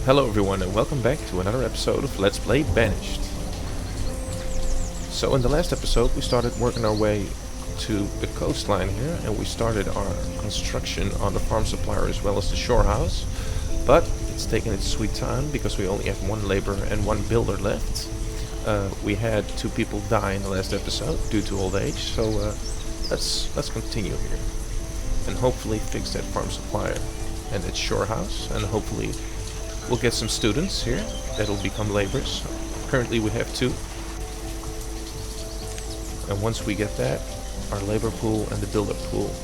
Hello everyone and welcome back to another episode of Let's Play Banished. So in the last episode we started working our way to the coastline here and we started our construction on the farm supplier as well as the shore house. But it's taken its sweet time because we only have one laborer and one builder left. We had two people die in the last episode due to old age, so let's continue here. And hopefully fix that farm supplier and that shore house, and hopefully we'll get some students here that'll become laborers. Currently we have two. And once we get that, our labor pool and the builder pool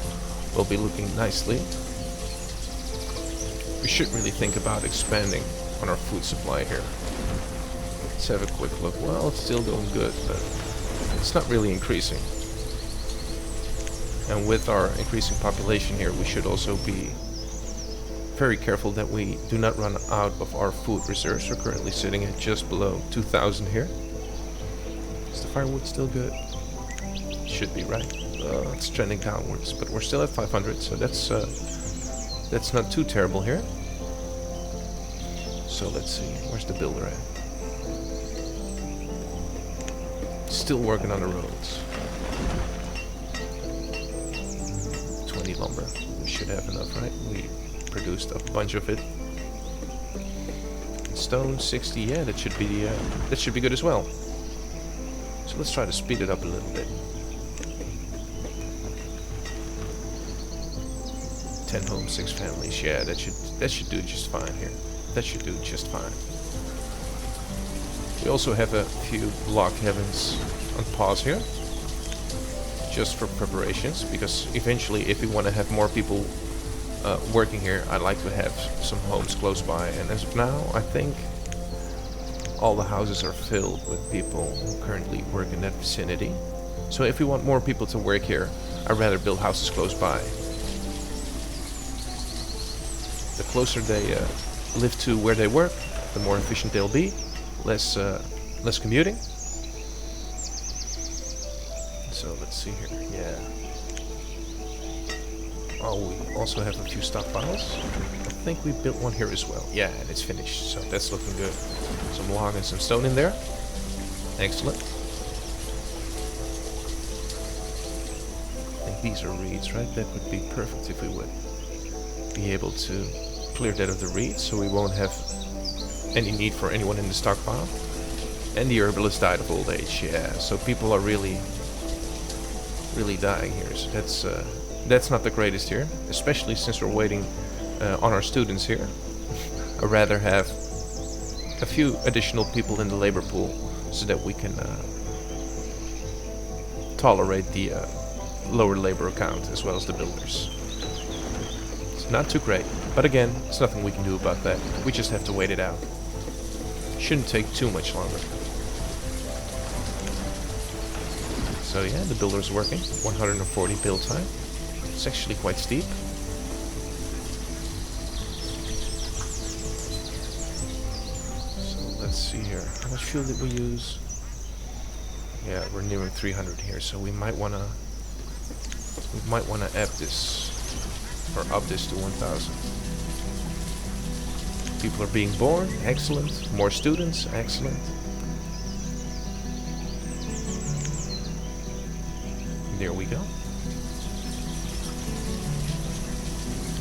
will be looking nicely. We should really think about expanding on our food supply here. Let's have a quick look. Well, it's still going good, but it's not really increasing. And with our increasing population here, we should also be very careful that we do not run out of our food reserves. We're currently sitting at just below 2,000 here. Is the firewood still good? Should be, right? It's trending downwards, but we're still at 500, so that's not too terrible here. So let's see, where's the builder at? Still working on the roads. 20 lumber. We should have enough, right? We produced a bunch of it. Stone 60, yeah, that should be good as well. So let's try to speed it up a little bit. 10 homes, 6 families, yeah, that should do just fine here. That should do just fine. We also have a few log cabins on pause here, just for preparations, because eventually if we want to have more people working here, I'd like to have some homes close by, and as of now I think all the houses are filled with people who currently work in that vicinity. So if we want more people to work here, I'd rather build houses close by. The closer they live to where they work, the more efficient they'll be, less commuting. So let's see here, yeah. Oh, we also have a few stockpiles. I think we built one here as well. Yeah, and it's finished, so that's looking good. Some log and some stone in there. Excellent. I think these are reeds, right? That would be perfect if we would be able to clear that of the reeds, so we won't have any need for anyone in the stockpile. And the herbalist died of old age, yeah. So people are really dying here. So that's not the greatest here, especially since we're waiting on our students here. I'd rather have a few additional people in the labor pool so that we can tolerate the lower labor count as well as the builders. It's not too great, but again, there's nothing we can do about that. We just have to wait it out. Shouldn't take too much longer. So yeah, the builder's working. 140 build time. It's actually quite steep. So let's see here. How much fuel did we use? Yeah, we're nearing 300 here, so we might wanna up this to 1,000. People are being born, excellent. More students, excellent. There we go.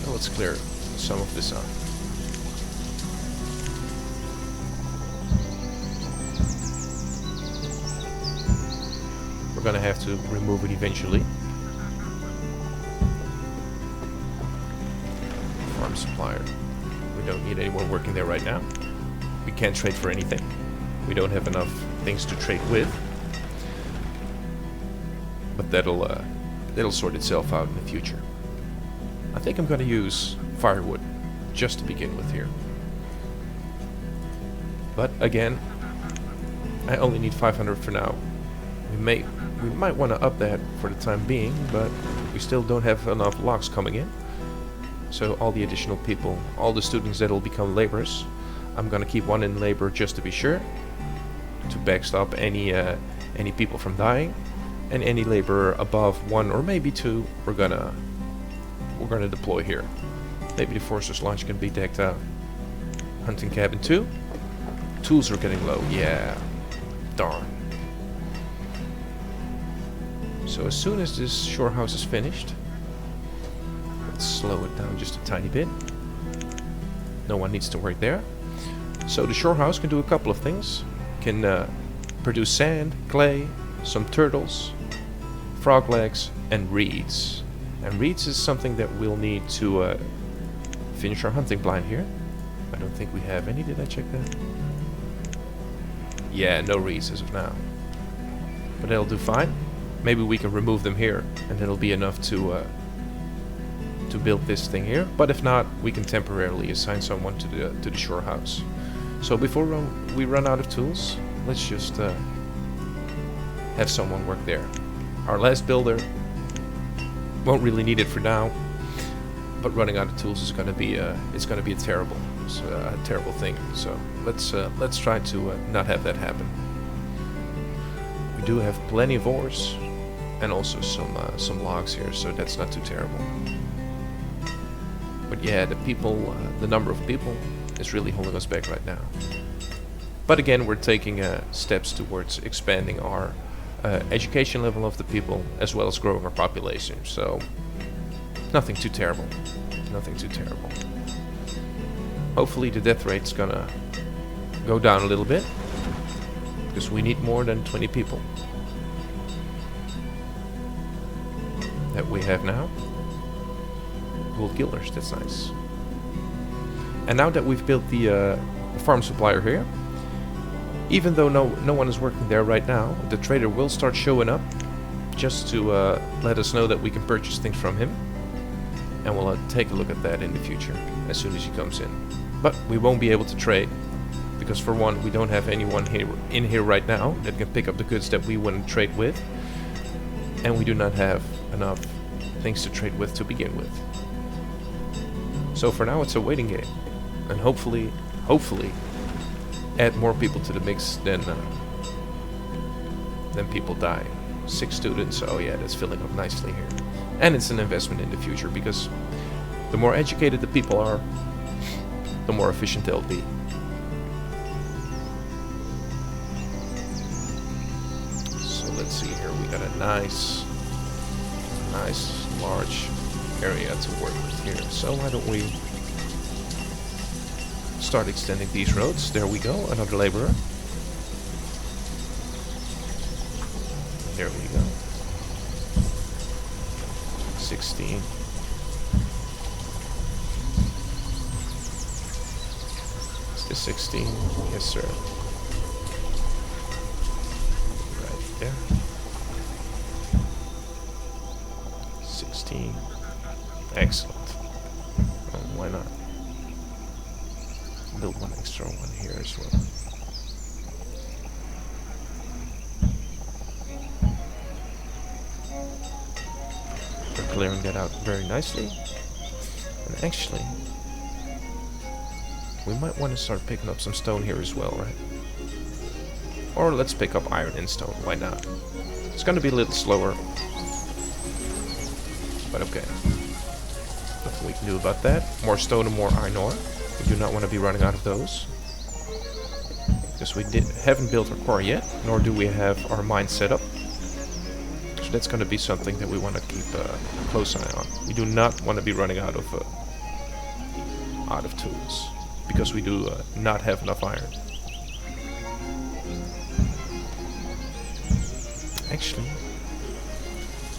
Now let's clear some of this up. We're gonna have to remove it eventually. Farm supplier. We don't need anyone working there right now. We can't trade for anything. We don't have enough things to trade with. But that'll sort itself out in the future. I think I'm gonna use firewood just to begin with here. But again, I only need 500 for now. We might want to up that for the time being, but we still don't have enough logs coming in. So all the additional people, all the students that will become laborers, I'm gonna keep one in labor just to be sure, to backstop any people from dying. And any laborer above 1 or maybe 2, we're gonna deploy here. Maybe the Forcer's Launch can be decked out. Hunting cabin 2. Tools are getting low. Yeah. Darn. So as soon as this shore house is finished, let's slow it down just a tiny bit. No one needs to work there. So the shore house can do a couple of things. Can produce sand, clay, some turtles, frog legs, and reeds. And reeds is something that we'll need to finish our hunting blind here. I don't think we have any. Did I check that? Yeah, no reeds as of now. But that'll do fine. Maybe we can remove them here, and it'll be enough to build this thing here. But if not, we can temporarily assign someone to the shore house. So before we run out of tools, let's just have someone work there. Our last builder won't really need it for now, but running out of tools is going to be a terrible thing. So let's try to not have that happen. We do have plenty of ores and also some logs here, so that's not too terrible. But yeah, the number of people is really holding us back right now. But again, we're taking steps towards expanding our education level of the people, as well as growing our population. So nothing too terrible. Nothing too terrible. Hopefully the death rate's gonna go down a little bit, because we need more than 20 people that we have now. Gold guilders, that's nice. And now that we've built the farm supplier here, even though no one is working there right now, the trader will start showing up just to let us know that we can purchase things from him. And we'll take a look at that in the future as soon as he comes in. But we won't be able to trade, because for one, we don't have anyone in here right now that can pick up the goods that we want to trade with. And we do not have enough things to trade with to begin with. So for now, it's a waiting game. And hopefully, add more people to the mix than people die. 6 students, oh yeah, that's filling up nicely here. And it's an investment in the future, because the more educated the people are, the more efficient they'll be. So let's see here, we got a nice large area to work with here. So why don't we start extending these roads? There we go, another laborer. There we go. 16. Is this 16? Yes, sir. Right there. 16. Excellent. Oh, why not? Build one extra one here as well. We're clearing that out very nicely. And actually, we might want to start picking up some stone here as well, right? Or let's pick up iron and stone, why not? It's going to be a little slower, but okay. Nothing we can do about that. More stone and more iron ore. We do not want to be running out of those, because we haven't built our quarry yet, nor do we have our mine set up. So that's going to be something that we want to keep a close eye on. We do not want to be running out of tools, because we do not have enough iron. Actually,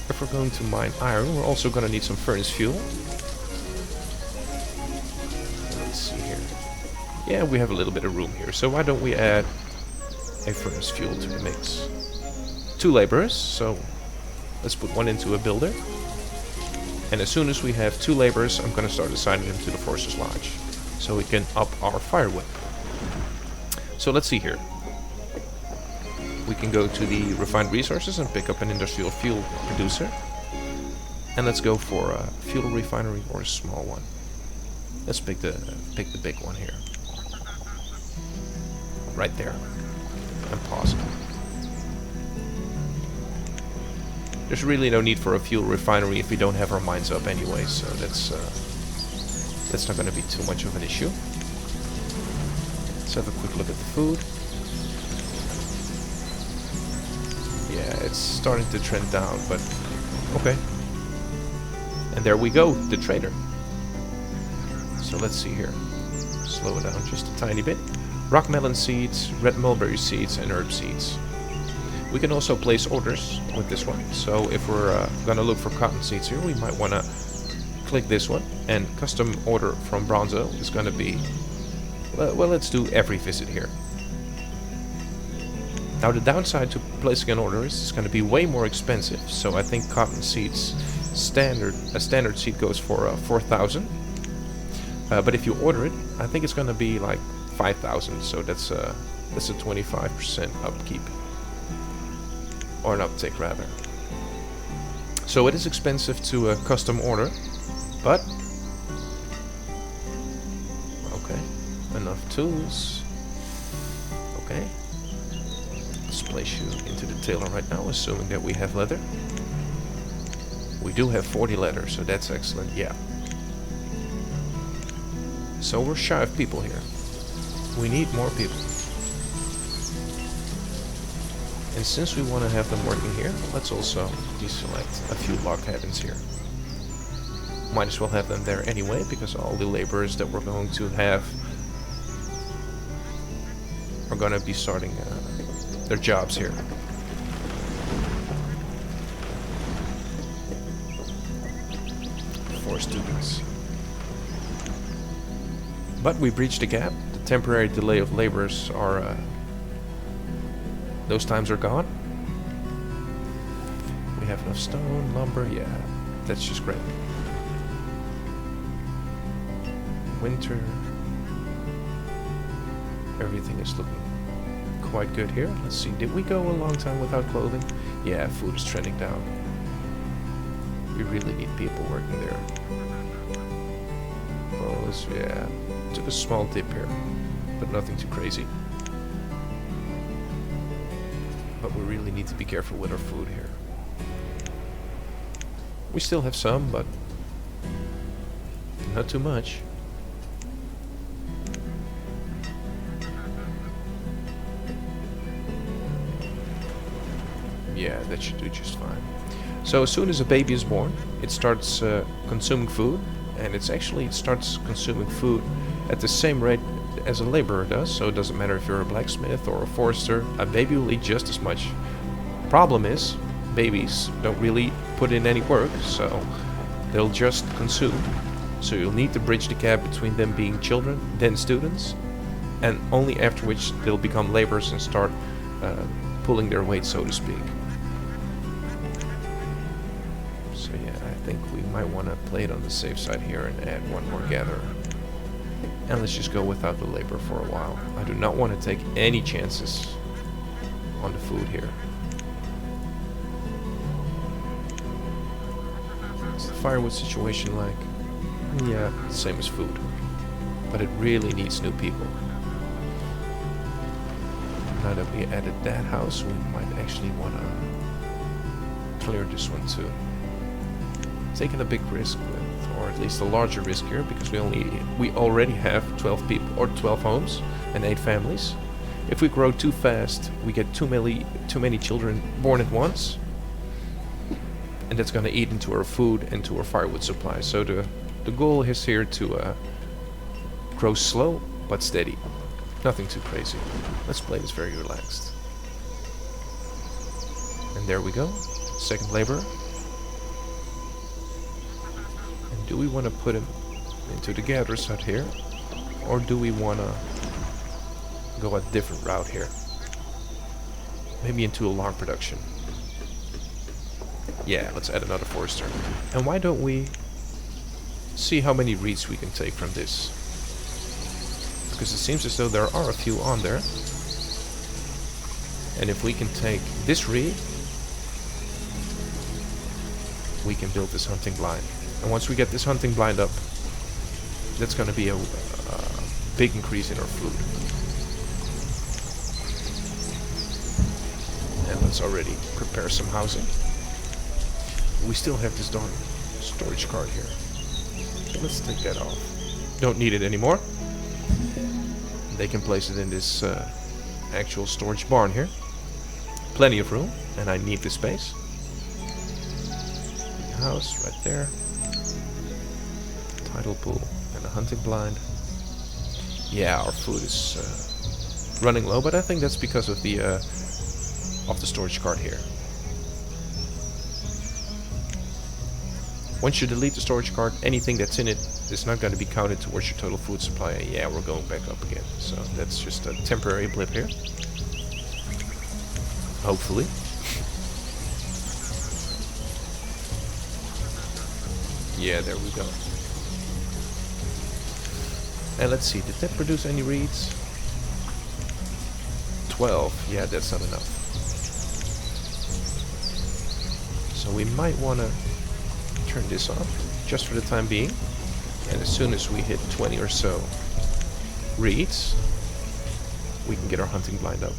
if we're going to mine iron, we're also going to need some furnace fuel. Yeah, we have a little bit of room here, so why don't we add a furnace fuel to the mix? 2 laborers, so let's put one into a builder. And as soon as we have 2 laborers, I'm going to start assigning them to the Forces Lodge, so we can up our firewood. So let's see here. We can go to the refined resources and pick up an industrial fuel producer. And let's go for a fuel refinery or a small one. Let's pick the big one here. Right there. And pause it. There's really no need for a fuel refinery if we don't have our mines up anyway, so that's not going to be too much of an issue. Let's have a quick look at the food. Yeah, it's starting to trend down, but okay. And there we go, the trader. So let's see here. Slow it down just a tiny bit. Rock melon seeds, red mulberry seeds, and herb seeds. We can also place orders with this one. So if we're gonna look for cotton seeds here, we might wanna click this one, and custom order from Bronzo is gonna be, well, let's do every visit here. Now the downside to placing an order is it's gonna be way more expensive. So I think cotton seeds, a standard seed goes for 4,000. But if you order it, I think it's gonna be like 5,000. So that's a 25% upkeep. Or an uptake rather. So it is expensive to custom order, but okay, enough tools. Okay, let's place you into the tailor right now, assuming that we have leather. We do have 40 leather, so that's excellent. Yeah. So we're shy of people here. We need more people. And since we want to have them working here, let's also deselect a few log cabins here. Might as well have them there anyway, because all the laborers that we're going to have are going to be starting their jobs here. For students. But we breached the gap. The temporary delay of laborers are... those times are gone. We have enough stone, lumber, yeah, that's just great. Winter. Everything is looking quite good here. Let's see, did we go a long time without clothing? Yeah, food is trending down. We really need people working there. Clothes, yeah. Took a small dip here, but nothing too crazy. But we really need to be careful with our food here. We still have some, but not too much. Yeah, that should do just fine. So as soon as a baby is born, it starts consuming food, and it starts consuming food at the same rate as a laborer does. So it doesn't matter if you're a blacksmith or a forester, a baby will eat just as much. Problem is, babies don't really put in any work, so they'll just consume. So you'll need to bridge the gap between them being children, then students, and only after which they'll become laborers and start pulling their weight, so to speak. So yeah, I think we might want to play it on the safe side here and add one more gatherer. And let's just go without the labor for a while. I do not want to take any chances on the food here. What's the firewood situation like? Yeah, same as food. But it really needs new people. Now that we added that house, we might actually want to clear this one too. Taking a big risk with, or at least a larger risk here, because we already have 12 people or 12 homes and 8 families. If we grow too fast, we get too many children born at once, and that's going to eat into our food and to our firewood supply. So the goal is here to grow slow but steady. Nothing too crazy. Let's play this very relaxed. And there we go. Second laborer. And do we want to put him into the gatherer's hut here? Or do we want to go a different route here? Maybe into a log production. Yeah, let's add another forester. And why don't we see how many reeds we can take from this? Because it seems as though there are a few on there. And if we can take this reed, we can build this hunting blind. And once we get this hunting blind up, that's going to be a big increase in our food. And let's already prepare some housing. We still have this darn storage card here. So let's take that off. Don't need it anymore. they can place it in this actual storage barn here. Plenty of room, and I need the space. The house right there. Tidal pool and a hunting blind. Yeah, our food is running low, but I think that's because of the storage cart here. Once you delete the storage cart, anything that's in it is not going to be counted towards your total food supply. Yeah, we're going back up again. So that's just a temporary blip here. Hopefully. Yeah, there we go. And let's see, did that produce any reeds? 12. Yeah, that's not enough. So we might want to turn this off just for the time being. And as soon as we hit 20 or so reeds, we can get our hunting blind up.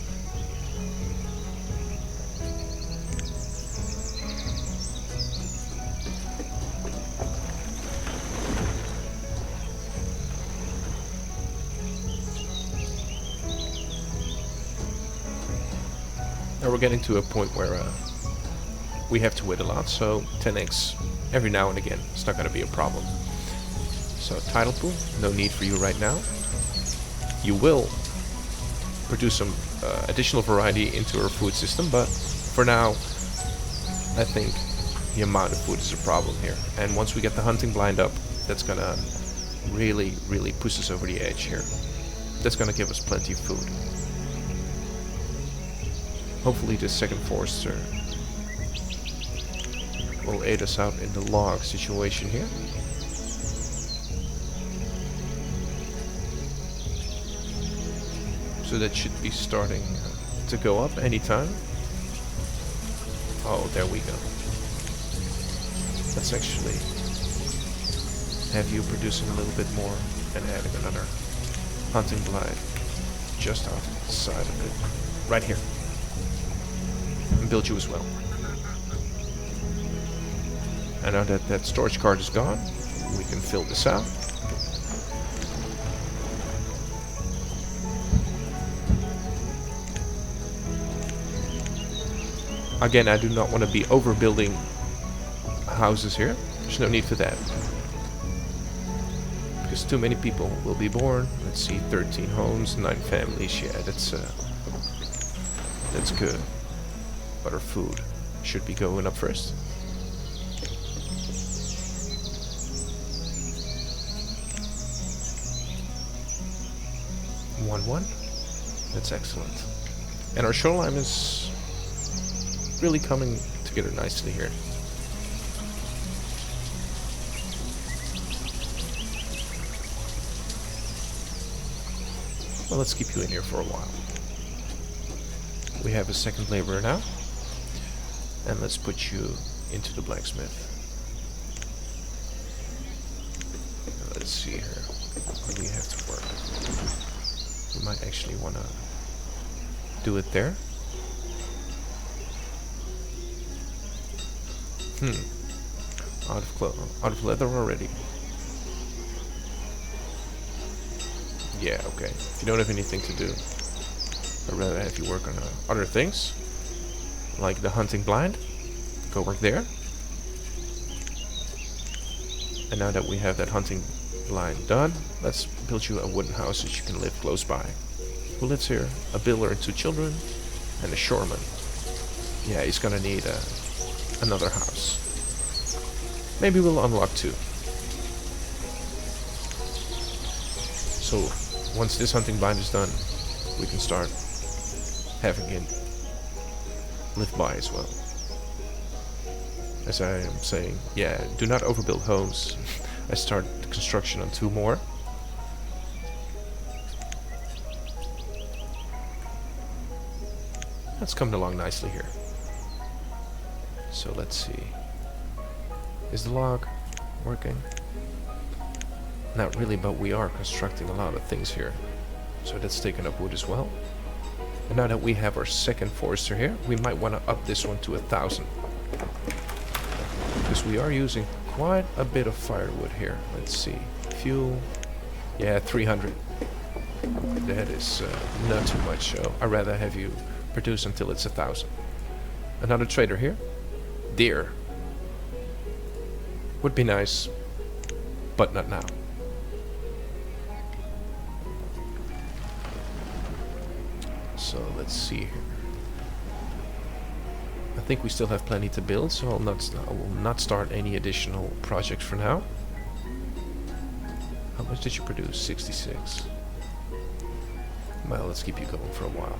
Now we're getting to a point where we have to wait a lot, so 10 eggs every now and again, it's not going to be a problem. So tidal pool, no need for you right now. You will produce some additional variety into our food system, but for now, I think the amount of food is a problem here. And once we get the hunting blind up, that's going to really, really push us over the edge here. That's going to give us plenty of food. Hopefully the second forester will aid us out in the log situation here. So that should be starting to go up anytime. Oh, there we go. Let's actually have you producing a little bit more and adding another hunting blind just outside of it. Right here. And build you as well. And now that that storage cart is gone, we can fill this out. Again, I do not want to be overbuilding houses here. There's no need for that. Because too many people will be born. Let's see, 13 homes, 9 families. Yeah, that's good. But our food should be going up first. One. That's excellent. And our shoreline is really coming together nicely here. Well, let's keep you in here for a while. We have a second laborer now. And let's put you into the blacksmith. Let's see here. Where do we have to work? We might actually want to do it there. Out of leather already. Yeah, okay. If you don't have anything to do, I'd rather have you work on other things, like the hunting blind. Go work there. And now that we have that hunting blind done, let's build you a wooden house that you can live close by. Who lives here? A builder and 2 children, and a shoreman. Yeah, he's gonna need another house. Maybe we'll unlock 2. So once this hunting blind is done, we can start having him live by as well. As I am saying, yeah, do not overbuild homes. I start construction on 2 more. That's coming along nicely here. So let's see. Is the log working? Not really, but we are constructing a lot of things here. So that's taking up wood as well. And now that we have our second forester here, we might want to up this one to 1,000. Because we are using quite a bit of firewood here. Let's see. Fuel. Yeah, 300. That is not too much, so I'd rather have you produce until it's 1,000. Another trader here. Deer. Would be nice, but not now. So let's see here. I think we still have plenty to build, so I will not start any additional projects for now. How much did you produce? 66. Well, let's keep you going for a while.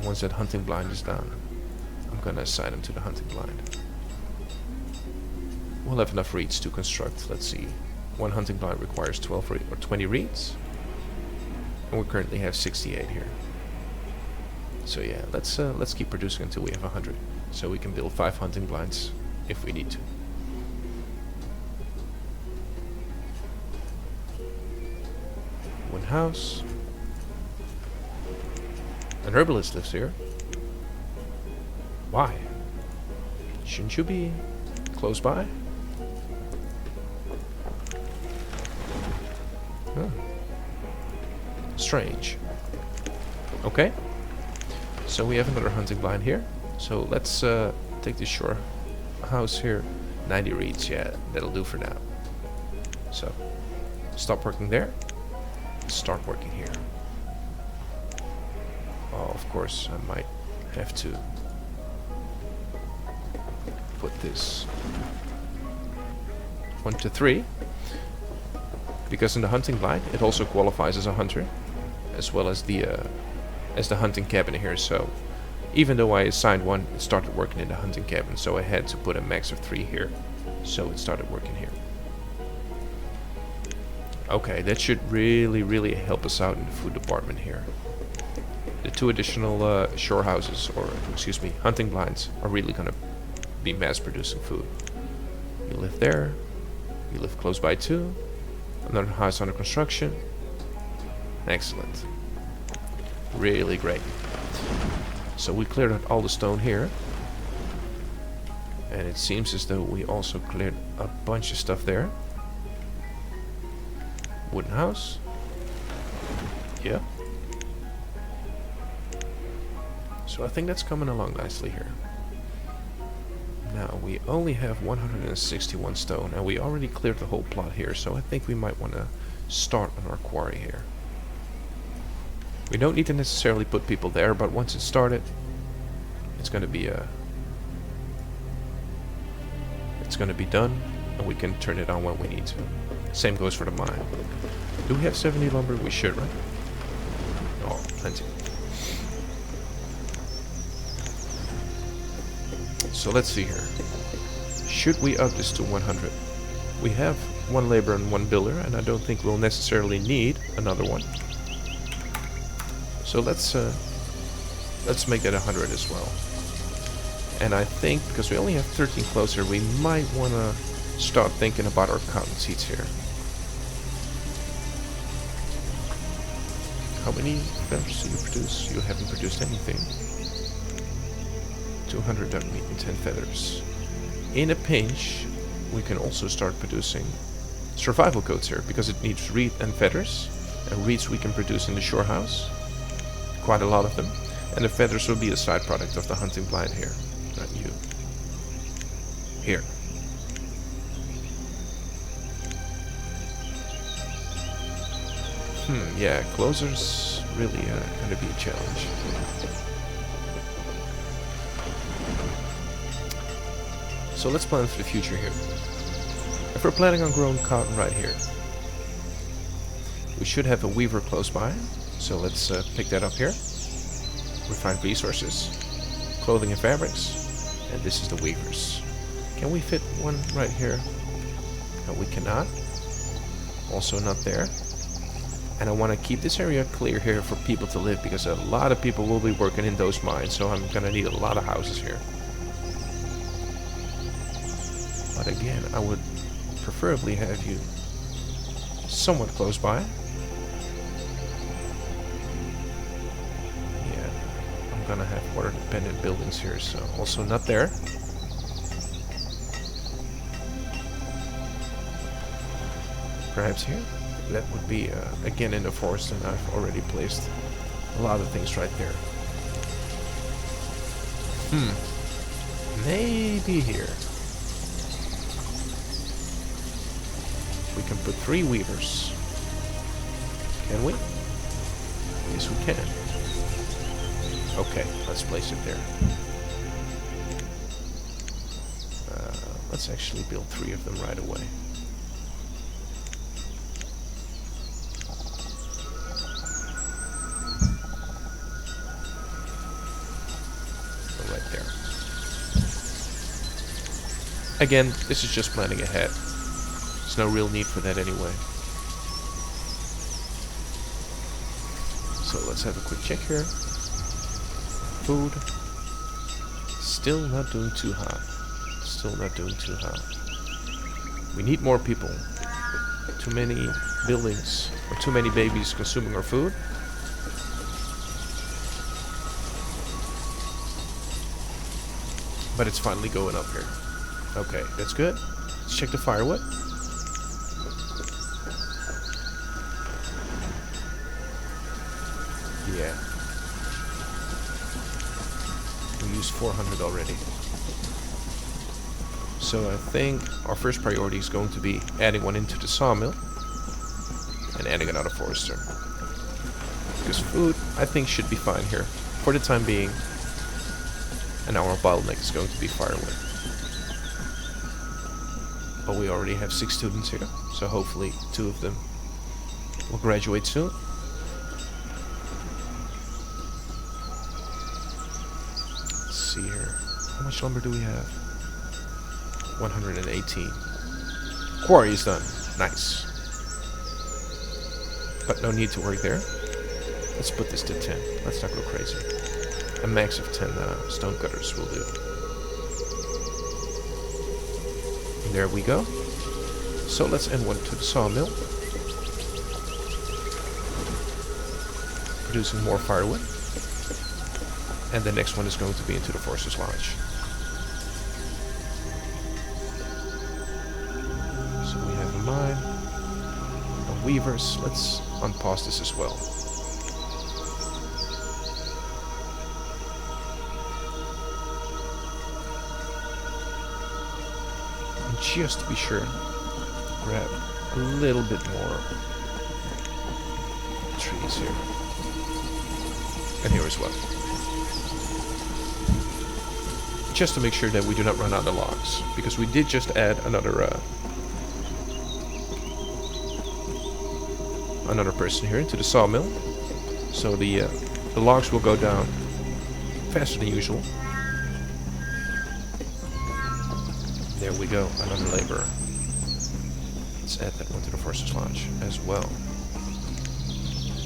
Once that hunting blind is done, I'm gonna assign him to the hunting blind. We'll have enough reeds to construct. Let's see. One hunting blind requires 12 or 20 reeds. And we currently have 68 here. So yeah, let's keep producing until we have 100. So we can build 5 hunting blinds if we need to. One house. An herbalist lives here. Why? Shouldn't you be close by? Huh. Strange. Okay. So we have another hunting blind here. So let's take this shore house here. 90 reeds, yeah, that'll do for now. So, stop working there. Start working here. Oh, of course, I might have to put this 1 to 3. Because in the hunting blind, it also qualifies as a hunter, as well as the hunting cabin here. So even though I assigned 1, it started working in the hunting cabin, so I had to put a max of 3 here, so it started working here. Okay, that should really help us out in the food department here. The 2 additional shore houses, or excuse me, hunting blinds, are really gonna be mass producing food. You live there, you live close by too. Another house under construction. Excellent. Really great. So we cleared out all the stone here. And it seems as though we also cleared a bunch of stuff there. Wooden house. Yeah. So I think that's coming along nicely here. Now we only have 161 stone, and we already cleared the whole plot here, so I think we might want to start on our quarry here. We don't need to necessarily put people there, but once it's started, it's going to be done, and we can turn it on when we need to. Same goes for the mine. Do we have 70 lumber? We should, right? Oh, plenty. So let's see here. Should we up this to 100? We have 1 laborer and 1 builder, and I don't think we'll necessarily need another one. So let's make that 100 as well. And I think, because we only have 13 closer, we might want to start thinking about our cotton seeds here. How many feathers do you produce? You haven't produced anything. 200 duck meat and 10 feathers. In a pinch, we can also start producing survival coats here, because it needs reed and feathers. And reeds we can produce in the shore house. Quite a lot of them. And the feathers will be a side product of the hunting blind here. Not you. Here. Yeah, closer's really going to be a challenge. So let's plan for the future here. If we're planning on growing cotton right here, we should have a weaver close by. So let's pick that up here. Refined resources, clothing and fabrics, and this is the weavers. Can we fit one right here? No, we cannot. Also not there. And I want to keep this area clear here for people to live, because a lot of people will be working in those mines, so I'm going to need a lot of houses here. But again, I would preferably have you somewhat close by. Yeah, I'm going to have water-dependent buildings here, so also not there. Perhaps here? That would be, again, in the forest, and I've already placed a lot of things right there. Maybe here. We can put 3 weavers. Can we? Yes, we can. Okay, let's place it there. Let's actually build 3 of them right away. So right there. Again, this is just planning ahead. There's no real need for that anyway. So let's have a quick check here. Food. Still not doing too hot. Still not doing too hot. We need more people. Too many buildings, or too many babies consuming our food. But it's finally going up here. Okay, that's good. Let's check the firewood. Yeah. We used 400 already. So I think our first priority is going to be adding one into the sawmill and adding another forester. Because food, I think, should be fine here for the time being. And our bottleneck is going to be firewood. But we already have 6 students here, so hopefully 2 of them will graduate soon. Let's see here. How much lumber do we have? 118. Quarry is done. Nice. But no need to work there. Let's put this to 10. Let's not go crazy. A max of 10 stone cutters will do. And there we go. So let's add one to the sawmill. Producing more firewood. And the next one is going to be into the Forester's Lodge. So we have a mine. A weavers. Let's unpause this as well. And just to be sure, grab a little bit more trees here. And here as well. Just to make sure that we do not run out of logs, because we did just add another person here into the sawmill, so the logs will go down faster than usual. There we go, another laborer. Let's add that one to the Forester's Lodge as well.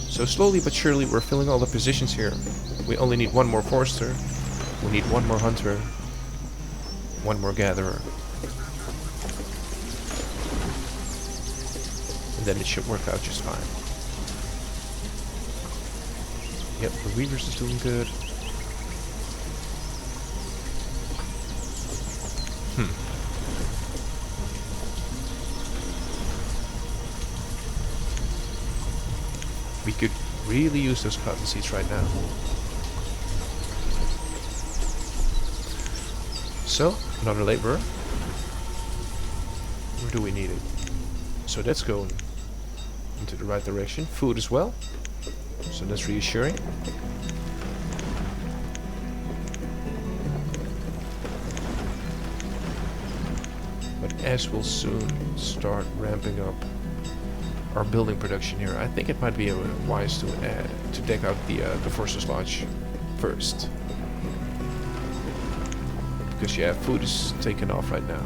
So slowly but surely we're filling all the positions here. We only need one more forester. We need one more hunter. One more gatherer. And then it should work out just fine. Yep, the weavers is doing good. We could really use those cotton seeds right now. So, another laborer. Where do we need it? So that's going into the right direction. Food as well. So that's reassuring. But as we'll soon start ramping up our building production here, I think it might be wise to deck out the Forester's Lodge first. Because yeah, food is taken off right now.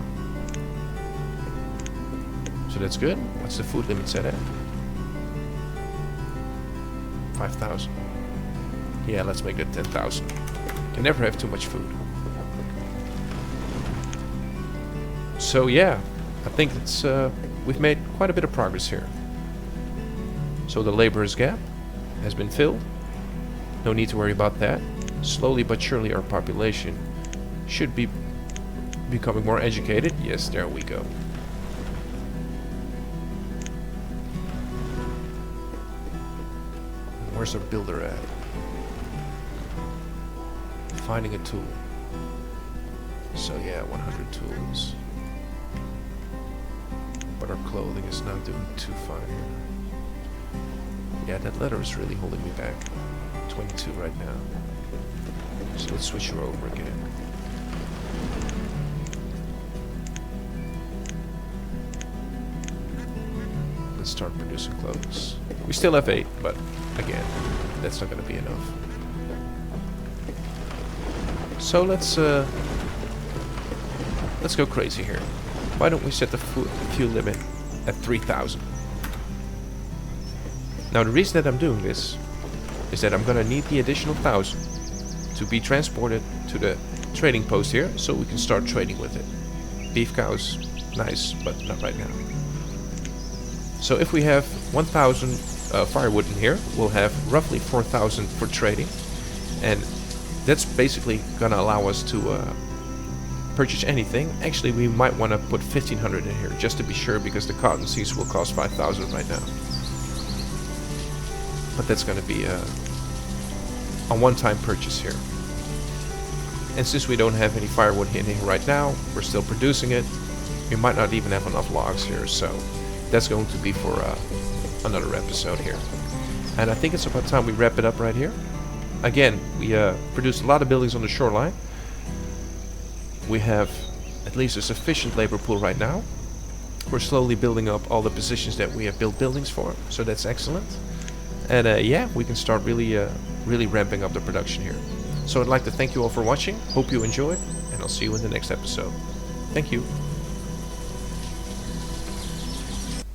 So that's good. What's the food limit set at? 5,000. Yeah, let's make it 10,000. Can never have too much food. So yeah, I think it's we've made quite a bit of progress here. So the laborer's gap has been filled. No need to worry about that. Slowly but surely our population should be becoming more educated. Yes, there we go. Where's our builder at? Finding a tool. So yeah, 100 tools. But our clothing is not doing too fine here. Yeah, that leather is really holding me back. 22 right now. So let's switch her over again. Let's start producing clothes. We still have 8, but again, that's not going to be enough. So let's go crazy here. Why don't we set the fuel limit at 3,000? Now the reason that I'm doing this is that I'm going to need the additional 1,000 to be transported to the trading post here, so we can start trading with it. Beef cows, nice, but not right now. So if we have 1,000 firewood in here, we'll have roughly 4,000 for trading, and that's basically going to allow us to purchase anything. Actually, we might want to put 1,500 in here just to be sure, because the cotton seeds will cost 5,000 right now. But that's going to be a one-time purchase here. And since we don't have any firewood in here right now, we're still producing it. We might not even have enough logs here, so that's going to be for another episode here. And I think it's about time we wrap it up right here. Again, we produced a lot of buildings on the shoreline. We have at least a sufficient labor pool right now. We're slowly building up all the positions that we have built buildings for, so that's excellent. And yeah, we can start really ramping up the production here. So I'd like to thank you all for watching. Hope you enjoyed, and I'll see you in the next episode. Thank you.